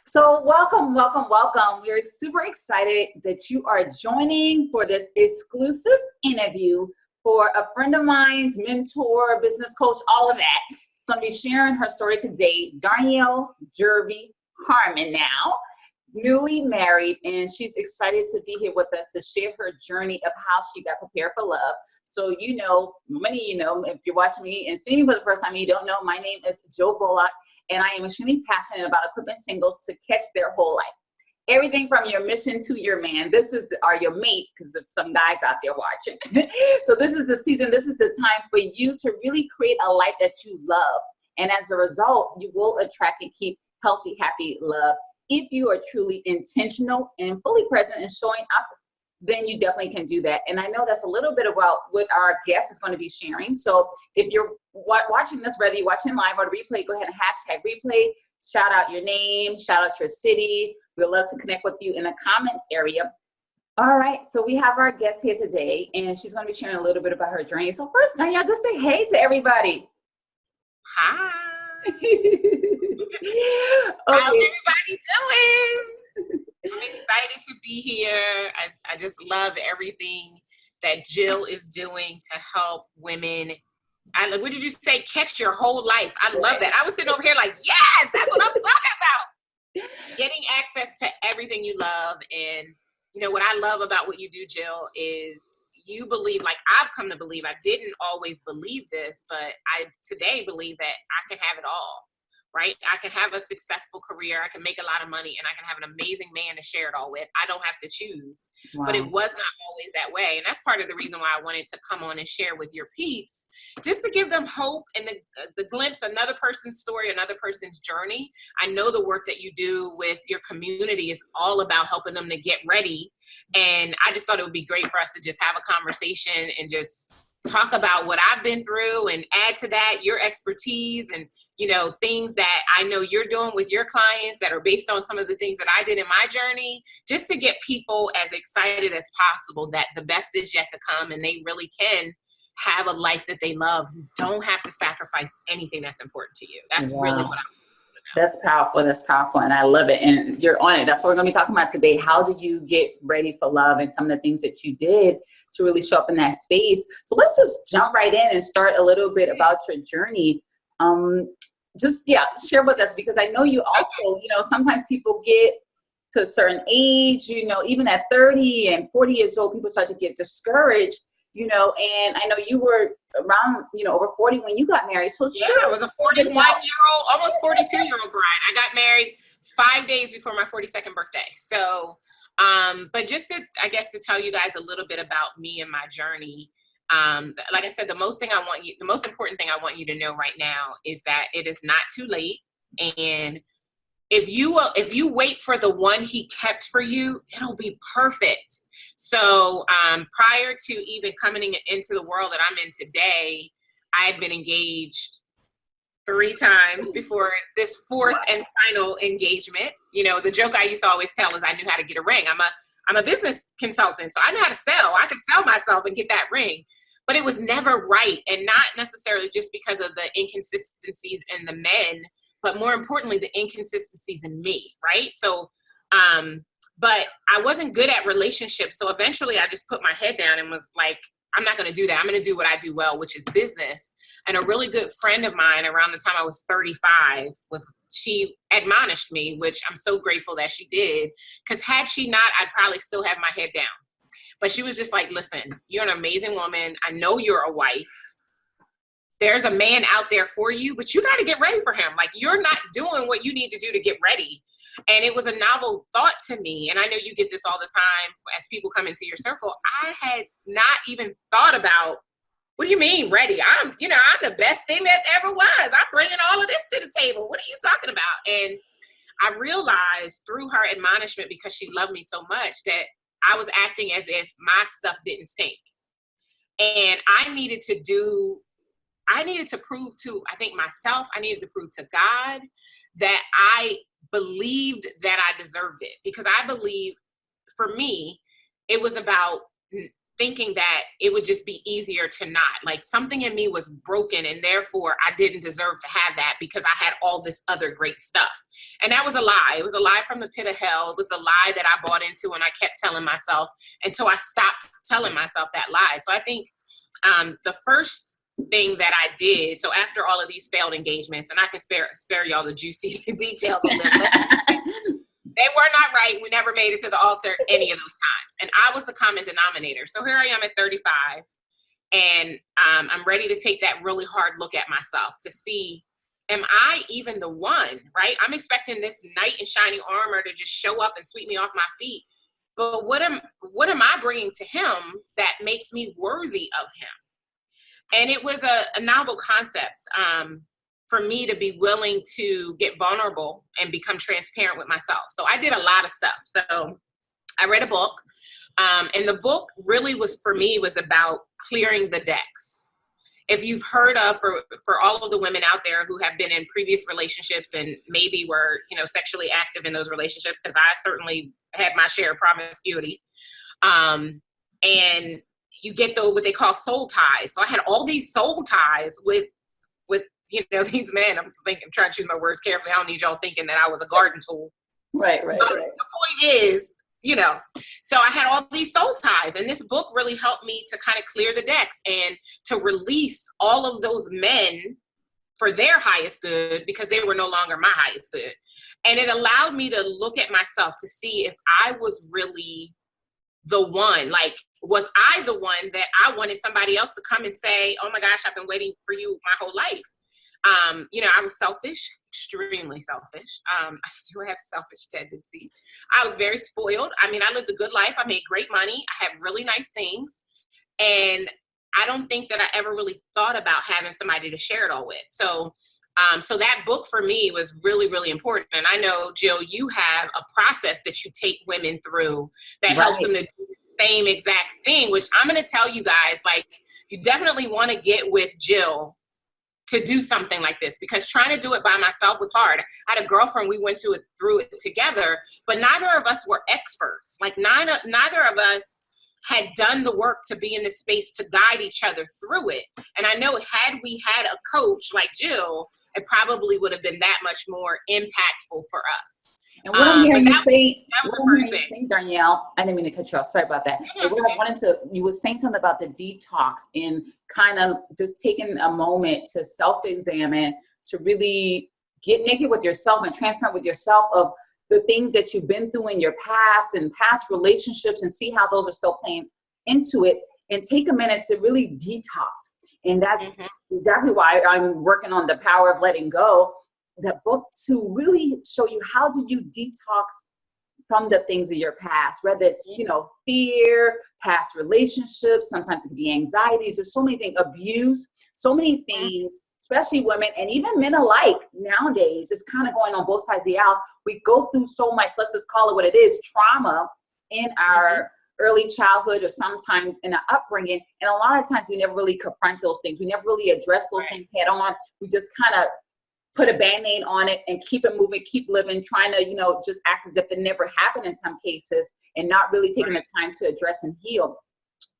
So welcome, welcome, welcome. We're super excited that you are joining for this exclusive interview for a friend of mine's mentor, business coach, all of that. She's going to be sharing her story today. Darnyelle Jersey Harmon now, newly married, and she's excited to be here with us to share her journey of how she got prepared for love. So many of you know, if you're watching me and seeing me for the first time, you don't know, my name is Jo Bullock, and I am extremely passionate about equipping singles to catch their whole life. Everything from your mission to your man. Are your mate, because of some guys out there watching. So this is the season, this is the time for you to really create a life that you love. And as a result, you will attract and keep healthy, happy love. If you are truly intentional and fully present and showing up, then you definitely can do that. And I know that's a little bit about what our guest is going to be sharing. So if you're watching this, whether you're watching live or the replay, go ahead and hashtag replay, shout out your name, shout out your city. We'd love to connect with you in the comments area. All right, so we have our guest here today, and she's going to be sharing a little bit about her journey. So first, Darnyelle, just say hey to everybody. Hi. Okay. How's everybody doing? I'm excited to be here. I just love everything that Jill is doing to help women. What did you say? Catch your whole life. I love that. I was sitting over here like, yes, that's what I'm talking about. Getting access to everything you love. And what I love about what you do, Jill, is you believe, like I've come to believe, I didn't always believe this, but I today believe that I can have it all. Right? I can have a successful career. I can make a lot of money, and I can have an amazing man to share it all with. I don't have to choose. Wow. But it was not always that way. And that's part of the reason why I wanted to come on and share with your peeps, just to give them hope and the glimpse, another person's story, another person's journey. I know the work that you do with your community is all about helping them to get ready. And I just thought it would be great for us to just have a conversation and just talk about what I've been through and add to that your expertise and, things that I know you're doing with your clients that are based on some of the things that I did in my journey, just to get people as excited as possible that the best is yet to come and they really can have a life that they love. You don't have to sacrifice anything that's important to you. That's really what I'm That's powerful. That's powerful. And I love it. And you're on it. That's what we're going to be talking about today. How do you get ready for love and some of the things that you did to really show up in that space? So let's just jump right in and start a little bit about your journey. Share with us, because I know you also, sometimes people get to a certain age, even at 30 and 40 years old, people start to get discouraged. And I know you were around, over 40 when you got married. So I was a 41-year-old, almost 42-year-old bride. I got married 5 days before my 42nd birthday. So, but just to tell you guys a little bit about me and my journey. Like I said, the most important thing I want you to know right now is that it is not too late. And if you wait for the one he kept for you, it'll be perfect. So prior to even coming into the world that I'm in today, I had been engaged 3 times before this 4th and final engagement. The joke I used to always tell is I knew how to get a ring. I'm a business consultant, so I knew how to sell. I could sell myself and get that ring. But it was never right, and not necessarily just because of the inconsistencies in the men, but more importantly, the inconsistencies in me, right? So, but I wasn't good at relationships. So eventually I just put my head down and was like, I'm not going to do that. I'm going to do what I do well, which is business. And a really good friend of mine around the time I was 35 she admonished me, which I'm so grateful that she did, because had she not, I'd probably still have my head down. But she was just like, listen, you're an amazing woman. I know you're a wife. There's a man out there for you, but you got to get ready for him. Like, you're not doing what you need to do to get ready. And it was a novel thought to me. And I know you get this all the time as people come into your circle. I had not even thought about, what do you mean ready? I'm the best thing that ever was. I'm bringing all of this to the table. What are you talking about? And I realized through her admonishment, because she loved me so much, that I was acting as if my stuff didn't stink. And I needed to prove to, I think, myself, I needed to prove to God that I believed that I deserved it. Because I believe, for me, it was about thinking that it would just be easier to not. Like, something in me was broken, and therefore I didn't deserve to have that because I had all this other great stuff. And that was a lie. It was a lie from the pit of hell. It was the lie that I bought into, and I kept telling myself until I stopped telling myself that lie. So I think the first thing that I did, so after all of these failed engagements, and I can spare y'all the juicy details on them, they were not right. We never made it to the altar any of those times. And I was the common denominator. So here I am at 35, and I'm ready to take that really hard look at myself to see, am I even the one, right? I'm expecting this knight in shining armor to just show up and sweep me off my feet. But what am I bringing to him that makes me worthy of him? And it was a novel concept for me to be willing to get vulnerable and become transparent with myself. So I did a lot of stuff. So I read a book, and the book really was, for me, was about clearing the decks. If you've heard of, for all of the women out there who have been in previous relationships and maybe were, sexually active in those relationships, because I certainly had my share of promiscuity, and you get what they call soul ties. So I had all these soul ties with these men. I'm trying to choose my words carefully. I don't need y'all thinking that I was a garden tool. Right. The point is, so I had all these soul ties, and this book really helped me to kind of clear the decks and to release all of those men for their highest good, because they were no longer my highest good. And it allowed me to look at myself to see if I was really the one. Like, was I the one that I wanted somebody else to come and say, oh my gosh, I've been waiting for you my whole life. I was selfish, extremely selfish. I still have selfish tendencies. I was very spoiled. I lived a good life. I made great money. I had really nice things. And I don't think that I ever really thought about having somebody to share it all with. So that book for me was really, really important. And I know, Jill, you have a process that you take women through that helps them to do the same exact thing, which I'm going to tell you guys, like, you definitely want to get with Jill to do something like this, because trying to do it by myself was hard. I had a girlfriend, we went through it together, but neither of us were experts. Like, neither of us had done the work to be in the space to guide each other through it. And I know, had we had a coach like Jill, it probably would have been that much more impactful for us. And what I'm hearing you say, Darnyelle, I didn't mean to cut you off. Sorry about that. You were saying something about the detox and kind of just taking a moment to self-examine, to really get naked with yourself and transparent with yourself of the things that you've been through in your past and past relationships, and see how those are still playing into it, and take a minute to really detox. And that's exactly why I'm working on The Power of Letting Go, that book, to really show you how do you detox from the things of your past, whether it's, fear, past relationships, sometimes it could be anxieties, there's so many things, abuse, so many things, especially women and even men alike nowadays. It's kind of going on both sides of the aisle. We go through so much, let's just call it what it is, trauma in our early childhood or sometime in our upbringing. And a lot of times we never really confront those things. We never really address those things head on. We just kind of put a Band-Aid on it and keep it moving, keep living, trying to, just act as if it never happened in some cases, and not really taking the time to address and heal.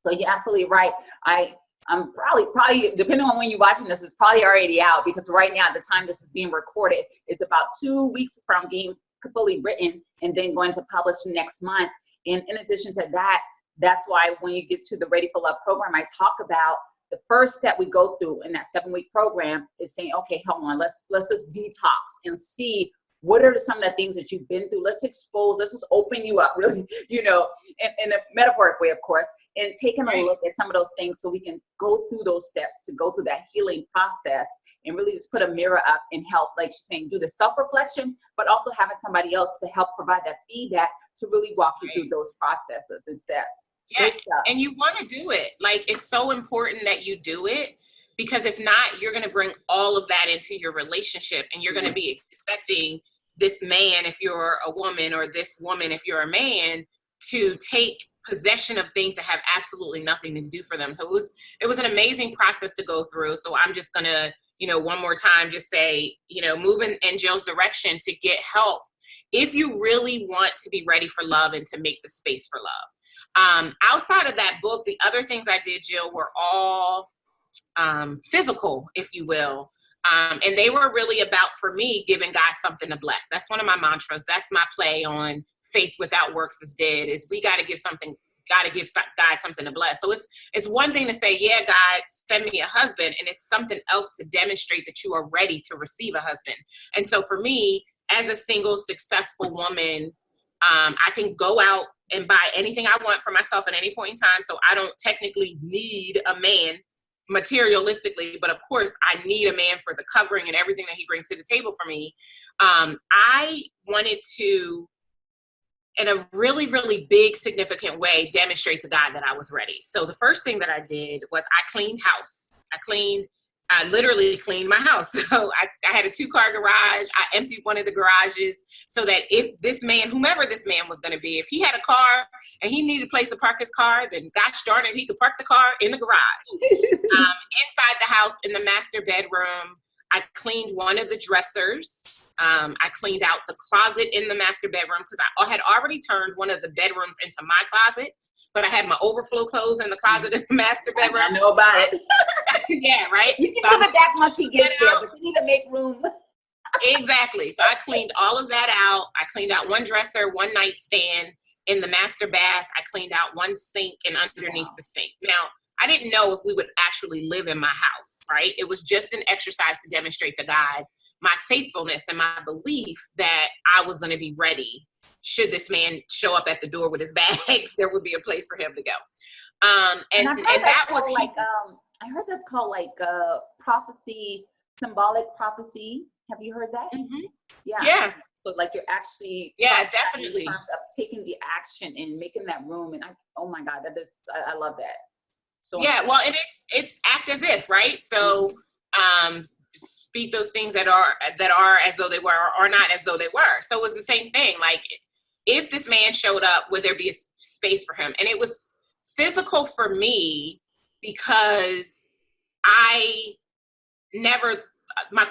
So you're absolutely right. I'm probably, depending on when you're watching this, it's probably already out, because right now, at the time this is being recorded, it's about 2 weeks from being fully written and then going to publish next month. And in addition to that, that's why when you get to the Ready for Love program, I talk about the first step we go through in that 7-week program is saying, okay, hold on, let's just detox and see what are some of the things that you've been through. Let's expose, let's just open you up, really, in a metaphoric way, of course, and taking a look at some of those things so we can go through those steps to go through that healing process, and really just put a mirror up and help, like she's saying, do the self-reflection, but also having somebody else to help provide that feedback to really walk you through those processes and steps. Yeah, and you want to do it. Like, it's so important that you do it, because if not, you're going to bring all of that into your relationship, and you're going to be expecting this man, if you're a woman, or this woman, if you're a man, to take possession of things that have absolutely nothing to do for them. So it was an amazing process to go through. So I'm just going to, one more time, just say, move in Jill's direction to get help if you really want to be ready for love and to make the space for love. Outside of that book, the other things I did, Jill, were all physical, if you will. And they were really about, for me, giving God something to bless. That's one of my mantras. That's my play on faith without works is dead, is we got to give God something to bless. So it's one thing to say, yeah, God, send me a husband. And it's something else to demonstrate that you are ready to receive a husband. And so for me, as a single, successful woman, I can go out and buy anything I want for myself at any point in time. So I don't technically need a man materialistically, but of course I need a man for the covering and everything that he brings to the table for me. I wanted to, in a really, really big, significant way, demonstrate to God that I was ready. So the first thing that I did was I cleaned house. I literally cleaned my house. So I had a 2-car garage. I emptied one of the garages so that if this man, whomever this man was going to be, if he had a car and he needed a place to park his car, then gosh darn it, he could park the car in the garage. Inside the house, in the master bedroom, I cleaned one of the dressers. I cleaned out the closet in the master bedroom because I had already turned one of the bedrooms into my closet, but I had my overflow clothes in the closet in the master bedroom. I know about it. Yeah, right? You can give it back once he gets there, but you need to make room. Exactly. So I cleaned all of that out. I cleaned out one dresser, one nightstand in the master bath. I cleaned out one sink and underneath the sink. Now, I didn't know if we would actually live in my house, right? It was just an exercise to demonstrate to God my faithfulness and my belief that I was going to be ready. Should this man show up at the door with his bags, there would be a place for him to go. And that was like, I heard that's called like prophecy, symbolic prophecy. Have you heard that? Mm-hmm. Yeah. So like you're actually definitely in terms of taking the action and making that room. And oh my God, I love that. So well, and it's act as if, right? So speak those things that are as though they were or not as though they were. So it was the same thing. Like if this man showed up, would there be a space for him? And it was physical for me because I never, my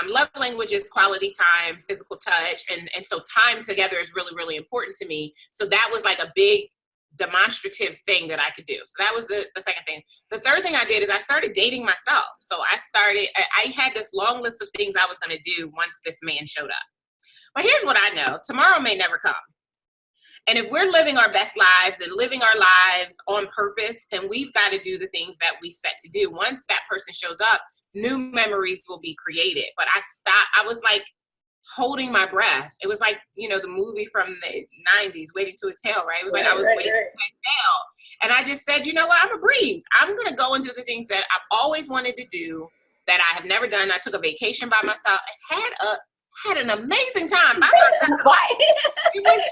love language is quality time, physical touch. And so time together is really, really important to me. So that was like a big demonstrative thing that I could do. So that was the second thing. The third thing I did is I started dating myself. So I had this long list of things I was going to do once this man showed up. But here's what I know. Tomorrow may never come. And if we're living our best lives and living our lives on purpose, then we've got to do the things that we set to do. Once that person shows up, new memories will be created. But I was like holding my breath. It was like, the movie from the 90s, Waiting to Exhale, right? It was like I was waiting to exhale. And I just said, you know what? I'm going to breathe. I'm going to go and do the things that I've always wanted to do that I have never done. I took a vacation by myself and had an amazing time by myself. It was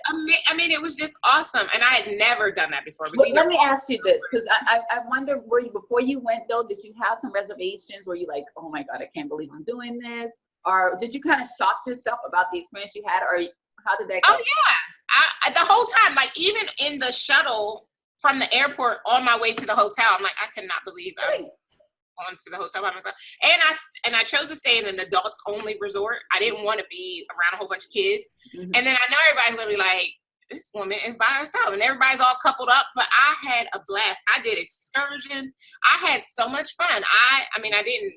it was just awesome. And I had never done that before. Let me ask you this, because I wonder, before you went though, did you have some reservations? Were you like, oh my God, I can't believe I'm doing this? Or did you kind of shock yourself about the experience you had, or how did that go? Oh yeah, the whole time, like even in the shuttle from the airport on my way to the hotel, I'm like, I cannot believe I'm on to the hotel by myself. And I chose to stay in an adults only resort. I didn't want to be around a whole bunch of kids. Mm-hmm. And then I know everybody's gonna be like, this woman is by herself, and everybody's all coupled up. But I had a blast. I did excursions. I had so much fun. I didn't,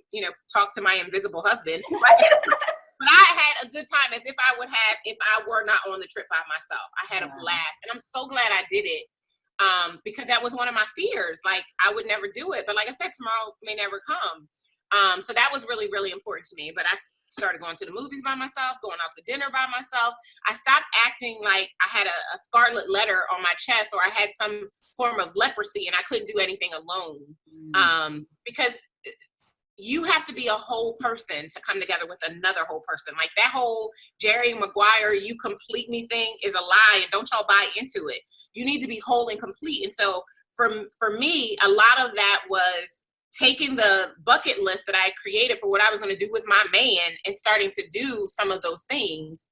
talk to my invisible husband, right? But I had a good time as if I would have if I were not on the trip by myself. I had a blast, and I'm so glad I did it. Because that was one of my fears. Like I would never do it, but like I said, tomorrow may never come. So that was really, really important to me. But I started going to the movies by myself, going out to dinner by myself. I stopped acting like I had a scarlet letter on my chest or I had some form of leprosy and I couldn't do anything alone. Because you have to be a whole person to come together with another whole person. Like that whole Jerry Maguire, you complete me thing is a lie, and don't y'all buy into it. You need to be whole and complete. And so for me, a lot of that was taking the bucket list that I created for what I was going to do with my man and starting to do some of those things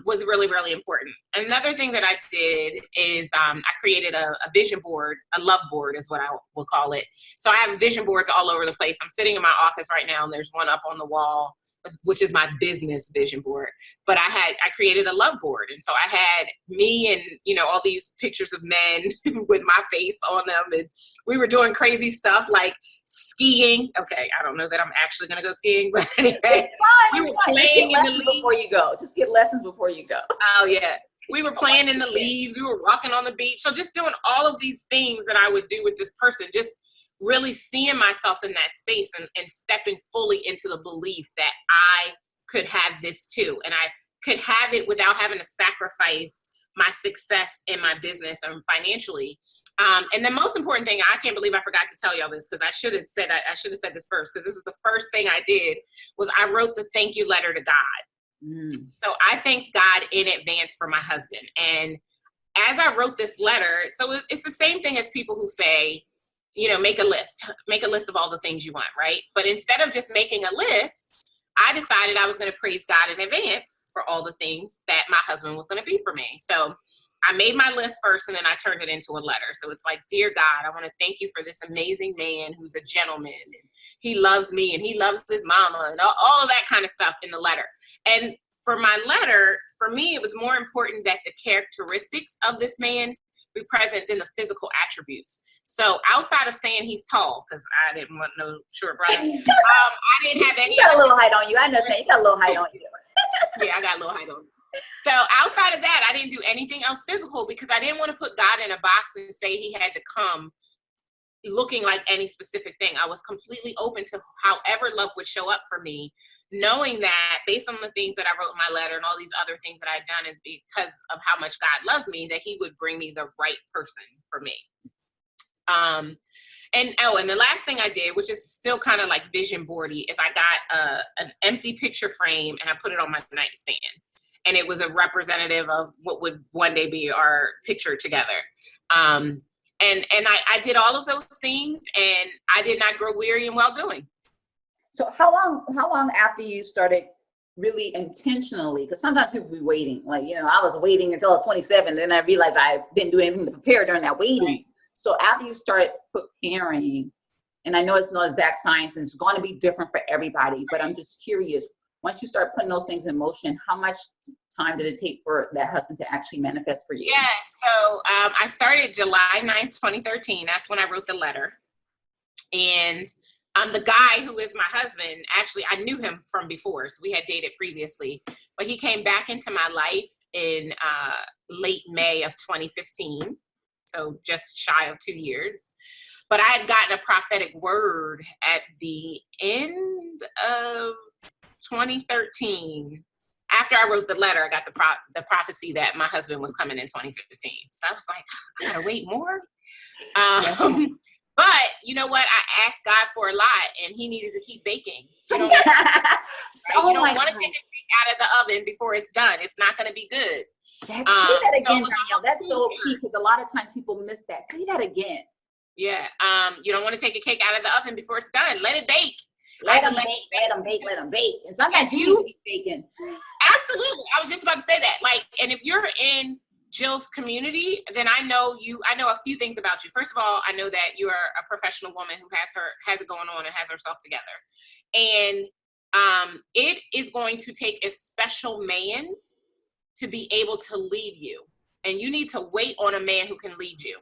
was really, really important. Another thing that I did is I created a vision board, a love board is what I will call it. So I have vision boards all over the place. I'm sitting in my office right now and there's one up on the wall which is my business vision board. But I created a love board. And so I had me and, you know, all these pictures of men with my face on them. And we were doing crazy stuff like skiing. Okay, I don't know that I'm actually going to go skiing, but anyway, we were playing in the leaves. Before you go. Just get lessons before you go. Oh, yeah. We were playing in the leaves. We were walking on the beach. So just doing all of these things that I would do with this person, just really seeing myself in that space and stepping fully into the belief that I could have this too. And I could have it without having to sacrifice my success in my business and financially. And the most important thing, I can't believe I forgot to tell y'all this, because I should have said this first, because this was the first thing I did, was I wrote the thank you letter to God. So I thanked God in advance for my husband. And as I wrote this letter, so it's the same thing as people who say, you know, make a list of all the things you want, right? But instead of just making a list, I decided I was going to praise God in advance for all the things that my husband was going to be for me. So I made my list first, and then I turned it into a letter. So it's like, dear God, I want to thank you for this amazing man who's a gentleman, and he loves me, and he loves his mama, and all of that kind of stuff in the letter. And for my letter, for me, it was more important that the characteristics of this man be present than the physical attributes. So outside of saying he's tall, because I didn't want no short brother, I didn't have any. You got a little height on you. I know, saying you got a little height on you. Yeah, I got a little height on me. So outside of that, I didn't do anything else physical, because I didn't want to put God in a box and say he had to come looking like any specific thing. I was completely open to however love would show up for me, knowing that based on the things that I wrote in my letter and all these other things that I'd done, and because of how much God loves me, that he would bring me the right person for me. And the last thing I did, which is still kind of like vision boardy, is I got an empty picture frame and I put it on my nightstand. And it was a representative of what would one day be our picture together. And I did all of those things, and I did not grow weary in well doing. So how long after you started really intentionally, because sometimes people be waiting, like, you know, I was waiting until I was 27, then I realized I didn't do anything to prepare during that waiting. Right. So after you started preparing, and I know it's no exact science and it's going to be different for everybody, but I'm just curious, once you start putting those things in motion, how much time did it take for that husband to actually manifest for you? Yeah, so I started July 9th, 2013. That's when I wrote the letter. And the guy who is my husband, actually, I knew him from before, so we had dated previously. But he came back into my life in late May of 2015, so just shy of 2 years. But I had gotten a prophetic word at the end of 2013. After I wrote the letter, I got the prophecy that my husband was coming in 2015. So I was like, I gotta wait more. But you know what? I asked God for a lot, and he needed to keep baking. You don't, you don't want to take a cake out of the oven before it's done. It's not going to be good. Say that again, Darnyelle. That's so key, because a lot of times people miss that. Say that again. Yeah. You don't want to take a cake out of the oven before it's done. Let it bake. Let them bake. And sometimes you keep baking. Absolutely. I was just about to say that. Like, and if you're in Jill's community, then I know a few things about you. First of all, I know that you are a professional woman who has it going on and has herself together. And it is going to take a special man to be able to lead you. And you need to wait on a man who can lead you.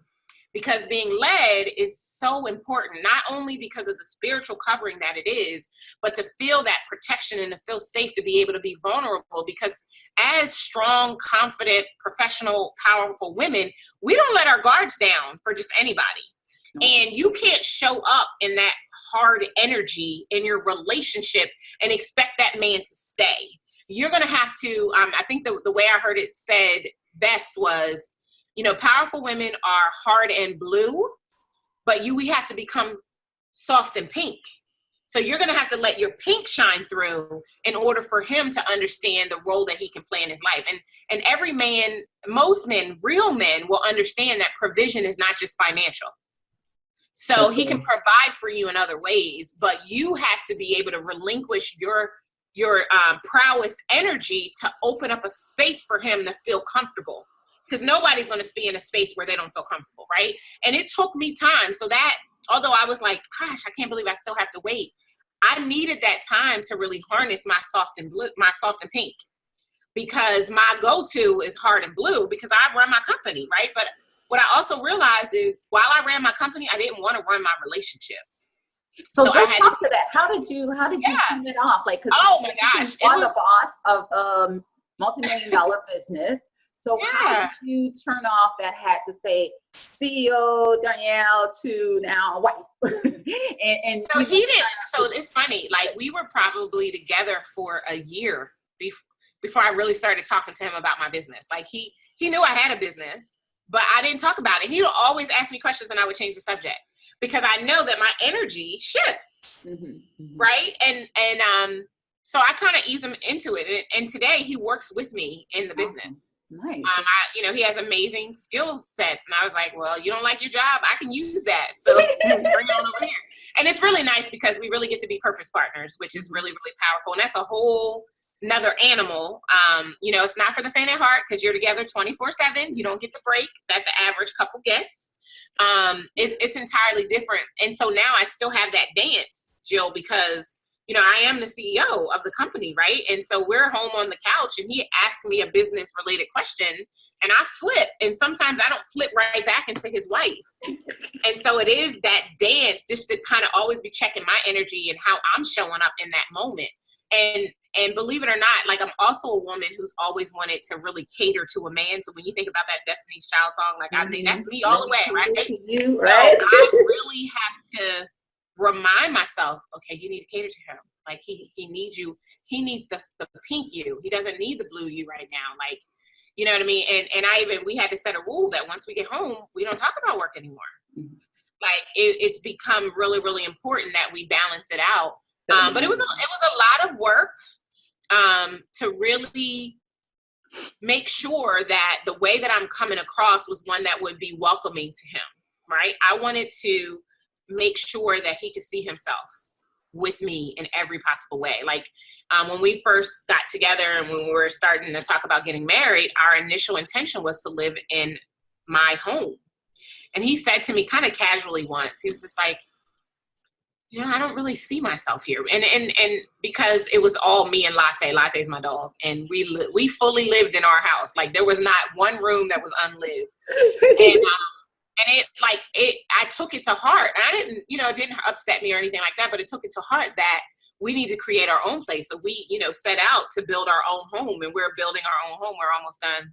Because being led is so important, not only because of the spiritual covering that it is, but to feel that protection and to feel safe to be able to be vulnerable. Because as strong, confident, professional, powerful women, we don't let our guards down for just anybody. And you can't show up in that hard energy in your relationship and expect that man to stay. You're going to have to, I think the way I heard it said best was, you know, powerful women are hard and blue, but we have to become soft and pink. So you're going to have to let your pink shine through in order for him to understand the role that he can play in his life. And every man, most men, real men will understand that provision is not just financial. So he can provide for you in other ways, but you have to be able to relinquish your prowess energy to open up a space for him to feel comfortable. Because nobody's going to be in a space where they don't feel comfortable, right? And it took me time. So that, although I was like, gosh, I can't believe I still have to wait. I needed that time to really harness my soft and blue, my soft and pink, because my go-to is hard and blue because I run my company, right? But what I also realized is while I ran my company, I didn't want to run my relationship. So let's talk to that. How did you turn it off? Like, oh my gosh, you are the boss of a multi-million-dollar business. So how did you turn off that hat to say CEO Darnyelle to now wife? and so he didn't. So it's funny. Like, we were probably together for a year before I really started talking to him about my business. Like, he knew I had a business, but I didn't talk about it. He would always ask me questions and I would change the subject because I know that my energy shifts, right? And so I kind of ease him into it. And today he works with me in the business. Nice. He has amazing skill sets. And I was like, well, you don't like your job? I can use that. So bring it on over here. And it's really nice because we really get to be purpose partners, which is really, really powerful. And that's a whole another animal. It's not for the faint of heart because you're together 24/7. You don't get the break that the average couple gets. It's entirely different. And so now I still have that dance, Jill, because I am the CEO of the company, right? And so we're home on the couch and he asked me a business related question and I flip. And sometimes I don't flip right back into his wife. And so it is that dance just to kind of always be checking my energy and how I'm showing up in that moment. And believe it or not, like, I'm also a woman who's always wanted to really cater to a man. So when you think about that Destiny's Child song, like, I mean, that's me all the way, right? You, right? So I really have to remind myself, okay, you need to cater to him. Like, he needs you. He needs the pink you. He doesn't need the blue you right now. Like, you know what I mean? And we had to set a rule that once we get home, we don't talk about work anymore. Like, it's become really, really important that we balance it out. But it was a lot of work to really make sure that the way that I'm coming across was one that would be welcoming to him, right? I wanted to make sure that he could see himself with me in every possible way. Like, when we first got together and when we were starting to talk about getting married, our initial intention was to live in my home. And he said to me kind of casually once, he was just like, I don't really see myself here. And because it was all me and Latte. Latte's my dog. And we fully lived in our house. Like, there was not one room that was unlived. I took it to heart. And I didn't, it didn't upset me or anything like that, but it took it to heart that we need to create our own place. So we, set out to build our own home, and we're building our own home. We're almost done.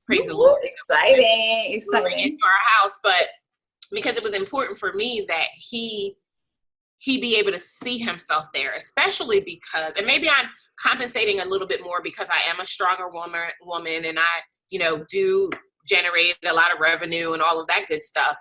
Praise the Lord. Exciting. Into our house. But because it was important for me that he be able to see himself there, especially because, and maybe I'm compensating a little bit more because I am a stronger woman and I, do generate a lot of revenue and all of that good stuff.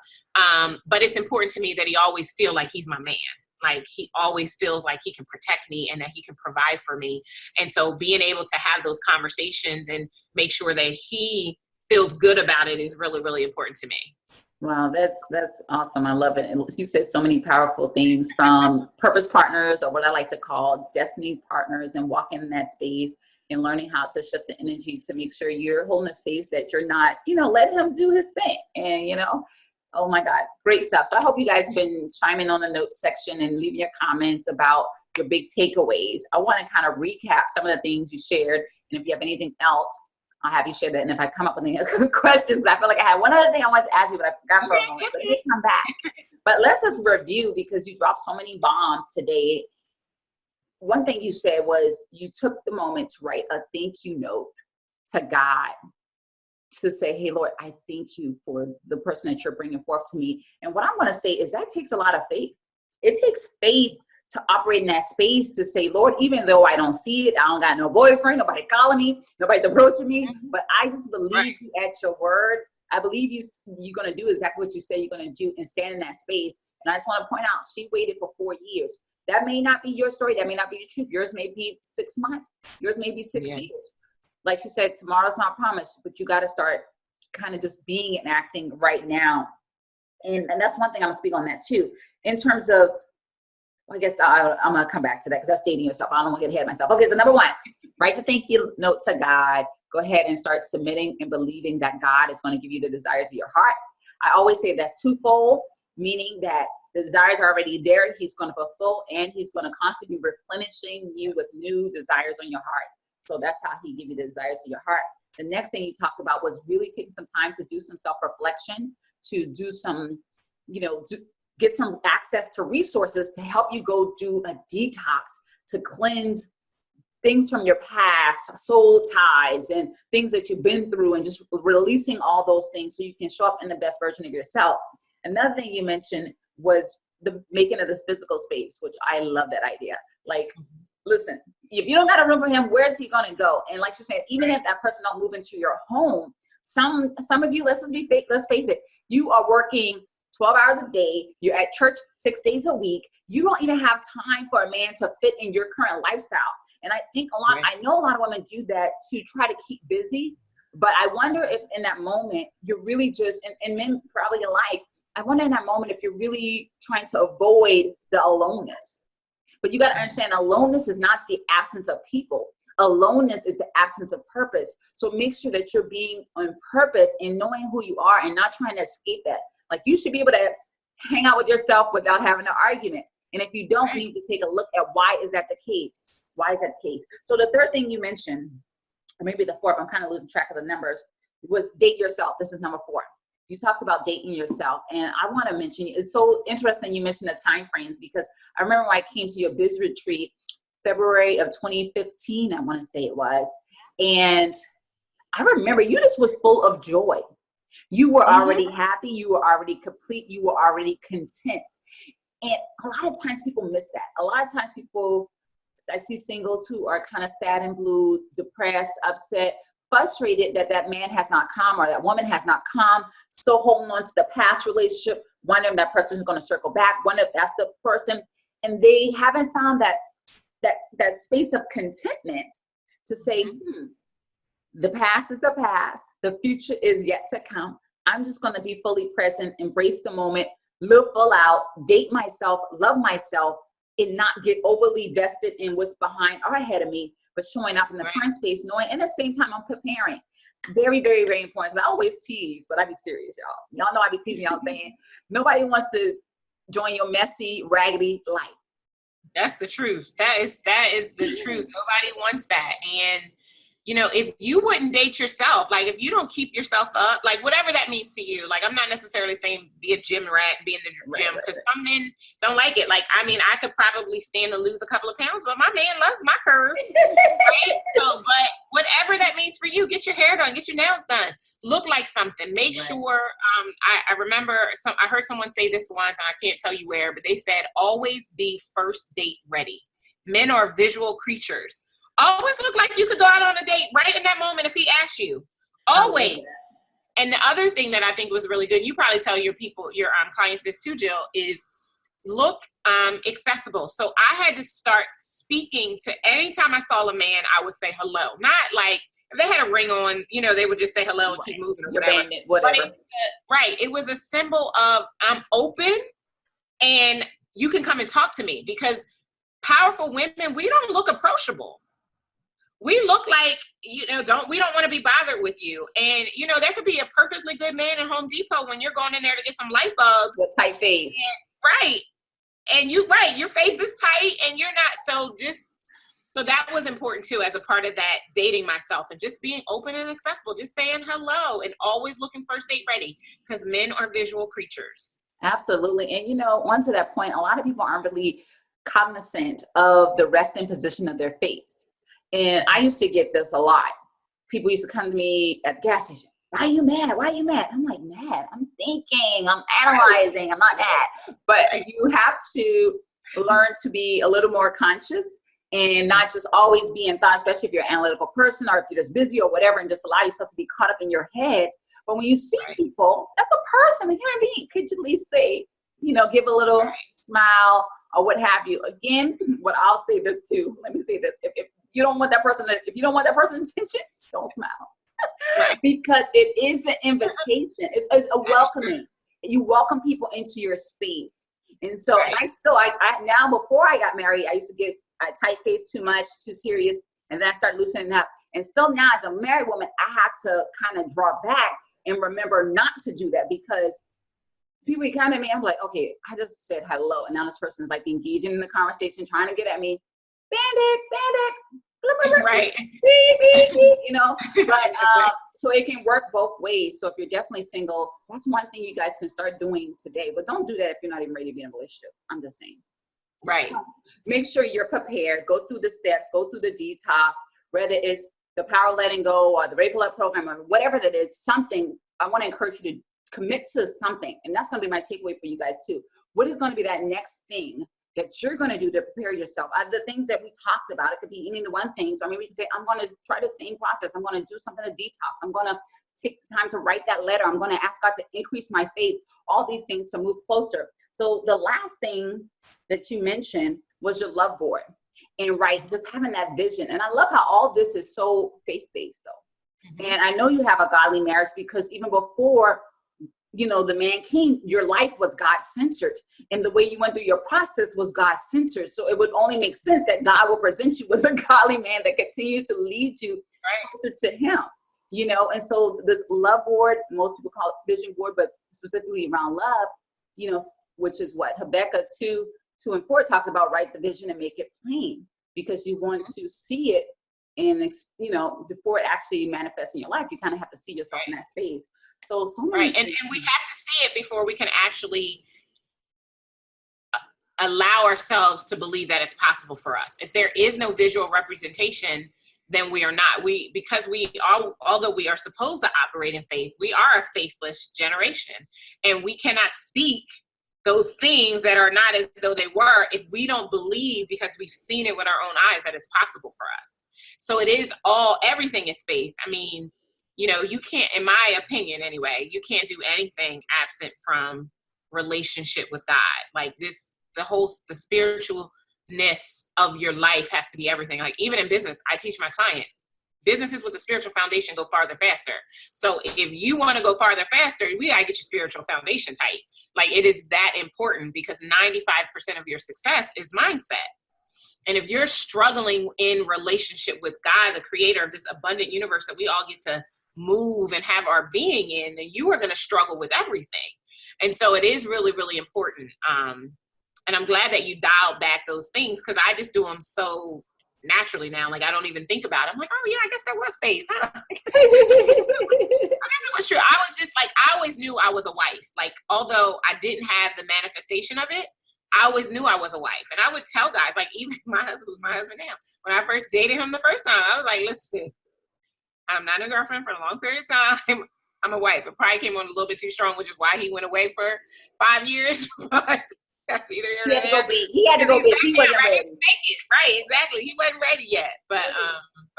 But it's important to me that he always feel like he's my man. Like, he always feels like he can protect me and that he can provide for me. And so being able to have those conversations and make sure that he feels good about it is really, really important to me. Wow, that's awesome. I love it. And you said so many powerful things, from purpose partners, or what I like to call destiny partners, and walking in that space and learning how to shift the energy to make sure you're holding a space that you're not, let him do his thing. And, oh my God, great stuff. So I hope you guys have been chiming on the notes section and leaving your comments about your big takeaways. I want to kind of recap some of the things you shared. And if you have anything else, I'll have you share that. And if I come up with any other questions, I feel like I had one other thing I wanted to ask you, but I forgot for a moment. So you come back. But let's just review, because you dropped so many bombs today. One thing you said was you took the moment to write a thank you note to God, to say, hey, Lord, I thank you for the person that you're bringing forth to me. And what I'm going to say is that takes a lot of faith. It takes faith to operate in that space, to say, Lord, even though I don't see it, I don't got no boyfriend, nobody calling me, nobody's approaching me, but I just believe you at your word. I believe you're going to do exactly what you say you're going to do and stand in that space. And I just want to point out, she waited for 4 years. That may not be your story. That may not be the truth. Yours may be 6 months. Yours may be 6 years. Like she said, tomorrow's not promised, but you got to start kind of just being and acting right now. And that's one thing I'm going to speak on that too. In terms of, I guess I'm going to come back to that because that's dating yourself. I don't want to get ahead of myself. Okay, so number one, write a thank you note to God. Go ahead and start submitting and believing that God is going to give you the desires of your heart. I always say that's twofold, meaning that The desires are already there. He's going to fulfill, and he's going to constantly be replenishing you with new desires on your heart. So that's how he give you the desires of your heart. The next thing you talked about was really taking some time to do some self-reflection, to do some, get some access to resources to help you go do a detox, to cleanse things from your past, soul ties, and things that you've been through, and just releasing all those things so you can show up in the best version of yourself. Another thing you mentioned was the making of this physical space, which I love that idea. Like, listen, if you don't got a room for him, where's he going to go? And like you said, even if that person don't move into your home, some of you, let's face it, you are working 12 hours a day. You're at church 6 days a week. You don't even have time for a man to fit in your current lifestyle. And I think I know a lot of women do that to try to keep busy, but I wonder if in that moment, you're really just, and men probably alike, I wonder in that moment if you're really trying to avoid the aloneness. But you got to understand, aloneness is not the absence of people. Aloneness is the absence of purpose. So make sure that you're being on purpose and knowing who you are and not trying to escape that. Like, you should be able to hang out with yourself without having an argument. And if you don't, you need to take a look at why is that the case? Why is that the case? So the third thing you mentioned, or maybe the fourth, I'm kind of losing track of the numbers, was date yourself. This is number 4. You talked about dating yourself, and I want to mention, it's so interesting you mentioned the time frames, because I remember when I came to your biz retreat, February of 2015, I want to say it was, and I remember you just was full of joy. You were already happy, you were already complete, you were already content. And a lot of times people miss that. A lot of times I see singles who are kind of sad and blue, depressed, upset, frustrated that man has not come or that woman has not come, still holding on to the past relationship, wondering if that person is going to circle back, wondering if that's the person, and they haven't found that space of contentment to say, the past is the past, the future is yet to come. I'm just going to be fully present, embrace the moment, live full out, date myself, love myself, and not get overly vested in what's behind or ahead of me, but showing up in the current space, knowing, and at the same time, I'm preparing. Very, very, very important. I always tease, but I be serious, y'all. Y'all know I be teasing y'all saying, nobody wants to join your messy, raggedy life. That's the truth. That is the truth. Nobody wants that. And if you wouldn't date yourself, like if you don't keep yourself up, like whatever that means to you, like I'm not necessarily saying be a gym rat and be in the gym, because some men don't like it. Like, I mean, I could probably stand to lose a couple of pounds, but my man loves my curves, right? So, but whatever that means for you, get your hair done, get your nails done, look like something, make sure, I remember I heard someone say this once, and I can't tell you where, but they said, always be first date ready. Men are visual creatures. Always look like you could go out on a date right in that moment if he asks you. Always. And the other thing that I think was really good, you probably tell your clients this too, Jill, is look accessible. So I had to start speaking to, anytime I saw a man, I would say hello. Not like if they had a ring on, they would just say hello and keep moving or whatever. But it was a symbol of I'm open and you can come and talk to me, because powerful women, we don't look approachable. We look like, we don't want to be bothered with you. And, there could be a perfectly good man at Home Depot when you're going in there to get some light bulbs. With tight face. And your face is tight and you're not. So that was important too, as a part of that dating myself and just being open and accessible, just saying hello and always looking first date ready, because men are visual creatures. Absolutely. And, on to that point, a lot of people aren't really cognizant of the resting position of their face. And I used to get this a lot. People used to come to me at the gas station. Why are you mad? Why are you mad? I'm like, mad. I'm thinking, I'm analyzing. I'm not mad. But you have to learn to be a little more conscious and not just always be in thought, especially if you're an analytical person or if you're just busy or whatever, and just allow yourself to be caught up in your head. But when you see people, that's a person, a human being. Could you at least say, give a little smile or what have you? Again, what I'll say this too. Let me say this. If you don't want that person, if you don't want that person's attention, don't smile. Because it is an invitation. It's a welcoming. You welcome people into your space. And so, and I now, before I got married, I used to get tight face too much, too serious. And then I started loosening up. And still now, as a married woman, I have to kind of draw back and remember not to do that, because people encounter me, I'm like, okay, I just said hello, and now this person is like engaging in the conversation, trying to get at me. Bandit, Right. beep, beep, beep, you know. But so it can work both ways. So if you're definitely single, that's one thing you guys can start doing today. But don't do that if you're not even ready to be in a relationship. I'm just saying. Right. Make sure you're prepared. Go through the steps. Go through the detox. Whether it's the power letting go or the regular program or whatever that is, something. I want to encourage you to commit to something, and that's going to be my takeaway for you guys too. What is going to be that next thing that you're going to do to prepare yourself? The things that we talked about, it could be any of the one things. I mean, we can say, I'm going to try the same process. I'm going to do something to detox. I'm going to take the time to write that letter. I'm going to ask God to increase my faith, all these things to move closer. So the last thing that you mentioned was your love board, and just having that vision. And I love how all this is so faith-based though. And I know you have a godly marriage because even before, you know, the man came, your life was God-centered, and the way you went through your process was God-centered. So it would only make sense that God will present you with a godly man that continued to lead you closer to him, you know. And so this love board, most people call it vision board, but specifically around love, you know, which is what Habakkuk 2:4 talks about, write the vision and make it plain, because you want to see it, and you know, before it actually manifests in your life, you kind of have to see yourself in that space. So many and we have to see it before we can actually allow ourselves to believe that it's possible for us. If there is no visual representation, then we are not. Because although we are supposed to operate in faith, we are a faithless generation, and we cannot speak those things that are not as though they were if we don't believe, because we've seen it with our own eyes, that it's possible for us. So everything is faith. I mean, you know, you can't, in my opinion anyway, you can't do anything absent from relationship with God. Like the spiritualness of your life has to be everything. Like even in business, I teach my clients, businesses with a spiritual foundation go farther faster. So if you want to go farther faster, we gotta get your spiritual foundation tight. Like it is that important, because 95% of your success is mindset. And if you're struggling in relationship with God, the creator of this abundant universe that we all get to move and have our being in, then you are going to struggle with everything. And so it is really, really important. And I'm glad that you dialed back those things, because I just do them so naturally now. Like I don't even think about it. I'm like, oh yeah, I guess that was faith, huh? I guess it was true. I was just like, I always knew I was a wife. Like, although I didn't have the manifestation of it, I always knew I was a wife. And I would tell guys, like even my husband, who's my husband now, when I first dated him the first time, I was like, listen, I'm not a girlfriend for a long period of time. I'm a wife. It probably came on a little bit too strong, which is why he went away for 5 years. But that's either here or there. He had to go big. He wasn't ready. Right, exactly. He wasn't ready yet. But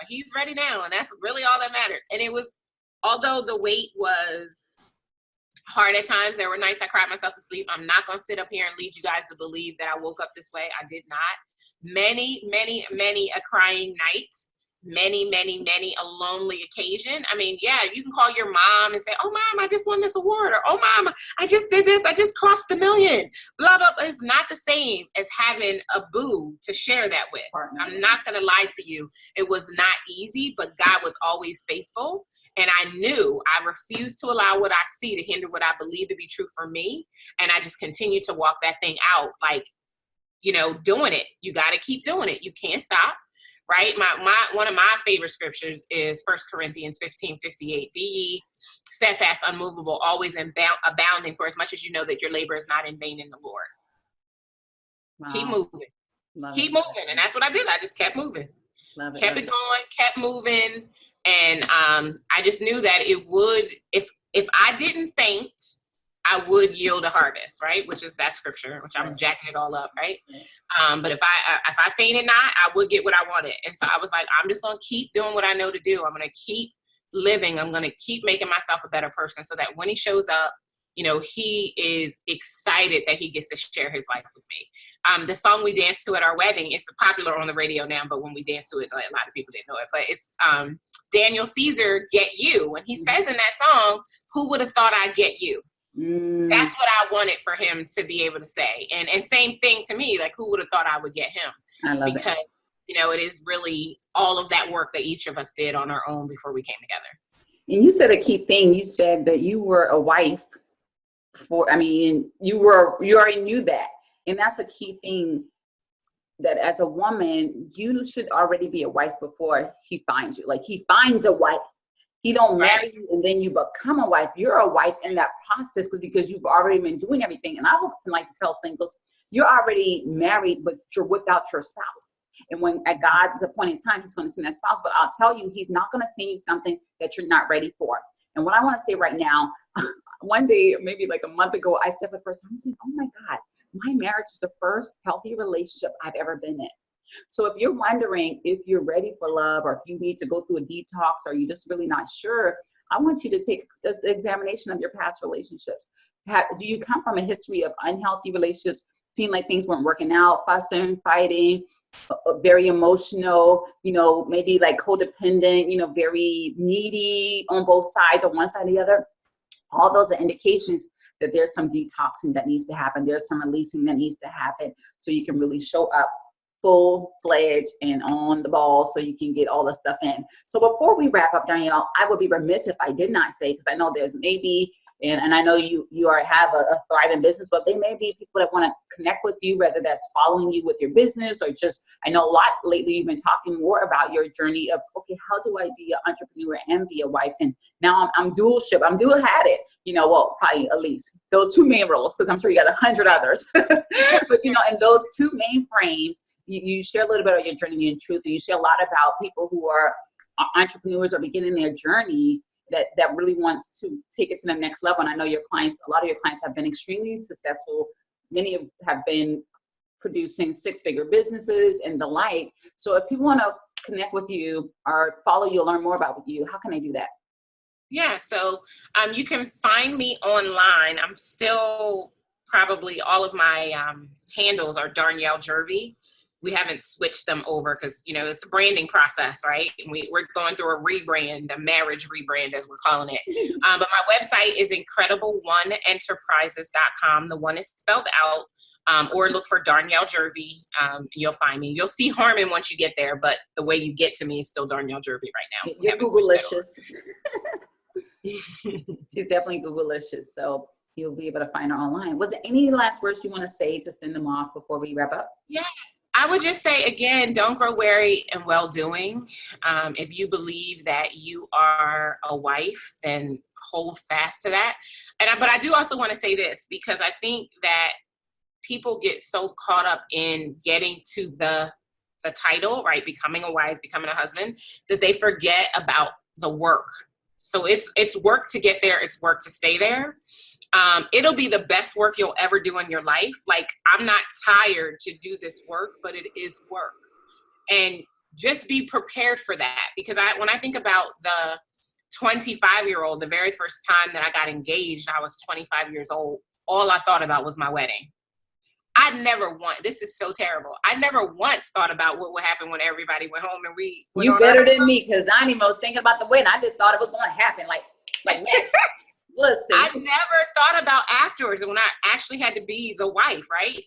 he's ready now, and that's really all that matters. And it was, although the wait was hard at times, there were nights I cried myself to sleep. I'm not going to sit up here and lead you guys to believe that I woke up this way. I did not. Many a crying night. Many a lonely occasion. I mean, yeah, you can call your mom and say, oh, mom, I just won this award. Or, oh, mom, I just did this. I just crossed the million. Blah, blah, blah. It's not the same as having a boo to share that with. I'm not going to lie to you. It was not easy, but God was always faithful. And I knew I refused to allow what I see to hinder what I believe to be true for me. And I just continued to walk that thing out, like, you know, doing it. You got to keep doing it. You can't stop. Right? One of my favorite scriptures is 1 Corinthians 15:58. Be ye steadfast, unmovable, always abounding, for as much as you know that your labor is not in vain in the Lord. Wow. Keep moving. Keep moving. And that's what I did. I just kept moving. Kept it going, kept moving. And I just knew that it would, if I didn't faint, I would yield a harvest, right? Which is that scripture, which I'm jacking it all up, right? But if I fainted not, I would get what I wanted. And so I was like, I'm just going to keep doing what I know to do. I'm going to keep living. I'm going to keep making myself a better person, so that when he shows up, you know, he is excited that he gets to share his life with me. The song we danced to at our wedding, it's popular on the radio now, but when we danced to it, like, a lot of people didn't know it, but it's Darnyelle Caesar, Get You. And he says in that song, who would have thought I'd get you? That's what I wanted for him to be able to say. And same thing to me, like, who would have thought I would get him? I love because it. You know, it is really all of that work that each of us did on our own before we came together. And you said a key thing. You said that you were a wife before. I mean, you already knew that. And that's a key thing, that as a woman, you should already be a wife before he finds you. Like, he finds a wife. He don't marry you and then you become a wife. You're a wife in that process because you've already been doing everything. And I would like to tell singles, you're already married, but you're without your spouse. And when at God's appointed time, he's going to send that spouse. But I'll tell you, he's not going to send you something that you're not ready for. And what I want to say right now, one day, maybe like a month ago, I said for the first time, I said, oh my God, my marriage is the first healthy relationship I've ever been in. So if you're wondering if you're ready for love, or if you need to go through a detox, or you're just really not sure, I want you to take the examination of your past relationships. Do you come from a history of unhealthy relationships? Seem like things weren't working out, fussing, fighting, very emotional, maybe like codependent, very needy on both sides or one side or the other. All those are indications that there's some detoxing that needs to happen. There's some releasing that needs to happen so you can really show up full-fledged and on the ball so you can get all the stuff in. So before we wrap up, Darnyelle, I would be remiss if I did not say, because I know there's maybe, and I know you have a thriving business, but they may be people that want to connect with you, whether that's following you with your business or just, I know a lot lately you've been talking more about your journey of, okay, how do I be an entrepreneur and be a wife? And now I'm dual-ship, I'm dual-hatted, well, probably at least those two main roles, because I'm sure you got 100 others. But, in those two main frames, you share a little bit of your journey and truth, and you share a lot about people who are entrepreneurs or beginning their journey that really wants to take it to the next level. And I know your clients, a lot of your clients have been extremely successful. Many have been producing six-figure businesses and the like. So if people want to connect with you or follow you, learn more about you, how can they do that? Yeah, so you can find me online. I'm still probably all of my handles are Darnyelle Jersey. We haven't switched them over because, it's a branding process, right? And we're going through a rebrand, a marriage rebrand, as we're calling it. But my website is incredible1enterprises.com. The one is spelled out, or look for Darnyelle Jersey. You'll find me. You'll see Harmon once you get there, but the way you get to me is still Darnyelle Jersey right now. You're Google-licious. She's definitely Google-licious. So you'll be able to find her online. Was there any last words you want to say to send them off before we wrap up? Yeah. I would just say, again, don't grow weary in well-doing. If you believe that you are a wife, then hold fast to that. But I do also want to say this, because I think that people get so caught up in getting to the title, right? Becoming a wife, becoming a husband, that they forget about the work. So it's work to get there. It's work to stay there. It'll be the best work you'll ever do in your life. Like, I'm not tired to do this work, but it is work. And just be prepared for that. Because when I think about the 25-year-old, the very first time that I got engaged, I was 25 years old. All I thought about was my wedding. This is so terrible. I never once thought about what would happen when everybody went home and we went You better than me, because I didn't even was thinking about the wedding. I just thought it was going to happen. Like listen. I never thought about afterwards when I actually had to be the wife, right?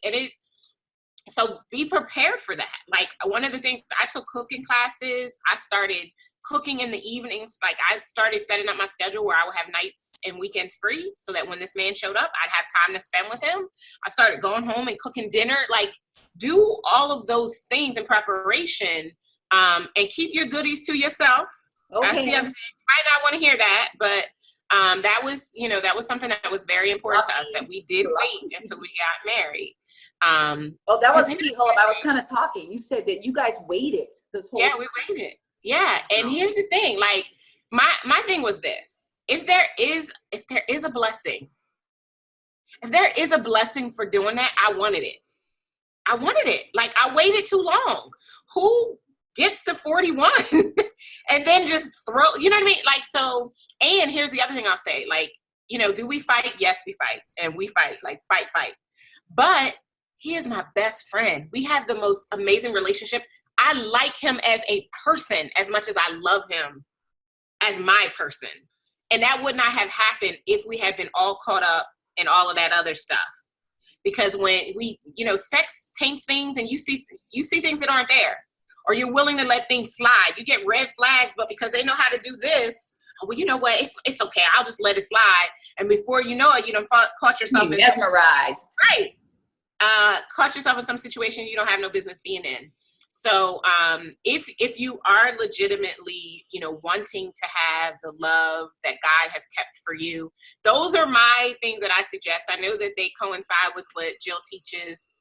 So be prepared for that. Like, one of the things, I took cooking classes. I started cooking in the evenings. Like, I started setting up my schedule where I would have nights and weekends free so that when this man showed up, I'd have time to spend with him. I started going home and cooking dinner. Like, do all of those things in preparation, and keep your goodies to yourself. Okay. That's the other thing. You might not want to hear that, but that was something that was very important to us, that we did wait until we got married. That was key. Hold up, I was kind of talking. You said that you guys waited this whole time. Yeah, we waited. Yeah, and here's the thing. Like, my thing was this: if there is a blessing for doing that, I wanted it. Like, I waited too long. Who gets to 41 and then just throw, you know what I mean? Like, so, and here's the other thing I'll say, like, do we fight? Yes, we fight. And we fight, like, fight. But he is my best friend. We have the most amazing relationship. I like him as a person as much as I love him as my person. And that would not have happened if we had been all caught up in all of that other stuff. Because when we, sex taints things, and you see things that aren't there, or you're willing to let things slide. You get red flags, but because they know how to do this, oh, well, you know what? It's okay. I'll just let it slide. And before you know it, you know, caught yourself in mesmerized. Right. Caught yourself in some situation you don't have no business being in. So if you are legitimately, you know, wanting to have the love that God has kept for you, those are my things that I suggest. I know that they coincide with what Jill teaches.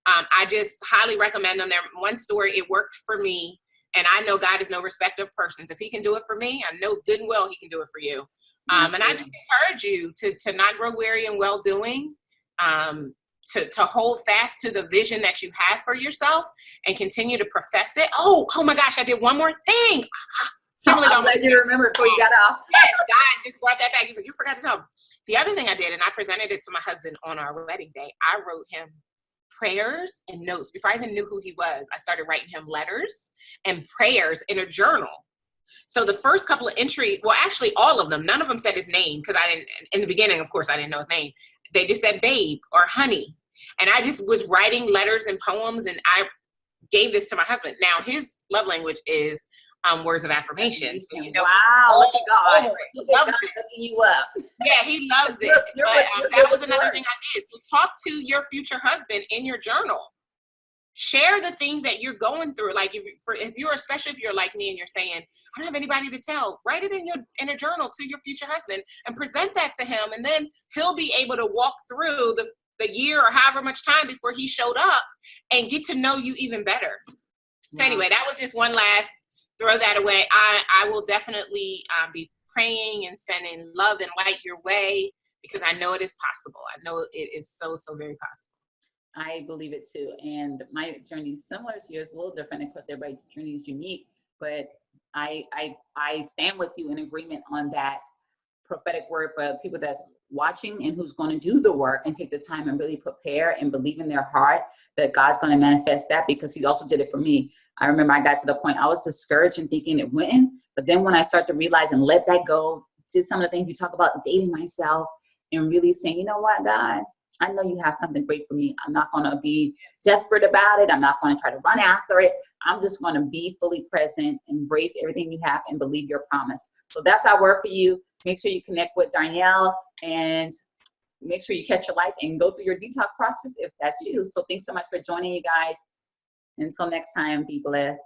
I just highly recommend them. There, one story, it worked for me, and I know God is no respecter of persons. If he can do it for me, I know good and well he can do it for you. And I just encourage you to not grow weary in well-doing, to hold fast to the vision that you have for yourself and continue to profess it. Oh my gosh, I did one more thing. I'm glad you remember before you got off. Yes, God just brought that back. He said, you forgot to tell me. The other thing I did, and I presented it to my husband on our wedding day, I wrote him prayers and notes. Before I even knew who he was, I started writing him letters and prayers in a journal. So the first couple of entries, well, actually all of them, none of them said his name, because I didn't, in the beginning, of course, I didn't know his name. They just said babe or honey. And I just was writing letters and poems, and I gave this to my husband. Now his love language is words of affirmation. So, you know, wow, look at God. He loves it. Looking you up. Yeah, he loves it. But that was another thing I did. So talk to your future husband in your journal. Share the things that you're going through. Like if you're, especially if you're like me and you're saying, I don't have anybody to tell, write it in a journal to your future husband and present that to him. And then he'll be able to walk through the year or however much time before he showed up and get to know you even better. So anyway, that was just one last throw that away. I will definitely be praying and sending love and light your way, because I know it is possible. I know it is so very possible. I believe it too. And my journey is similar to yours, a little different. Of course, everybody's journey is unique, but I stand with you in agreement on that prophetic word for people that's watching and who's going to do the work and take the time and really prepare and believe in their heart that God's going to manifest that, because he also did it for me. I remember I got to the point I was discouraged and thinking it wouldn't, but then when I start to realize and let that go, did some of the things you talk about, dating myself and really saying, you know what, God, I know you have something great for me. I'm not going to be desperate about it. I'm not going to try to run after it. I'm just going to be fully present, embrace everything you have, and believe your promise. So that's our word for you. Make sure you connect with Darnyelle and make sure you catch your life and go through your detox process if that's you. So thanks so much for joining, you guys. Until next time, be blessed.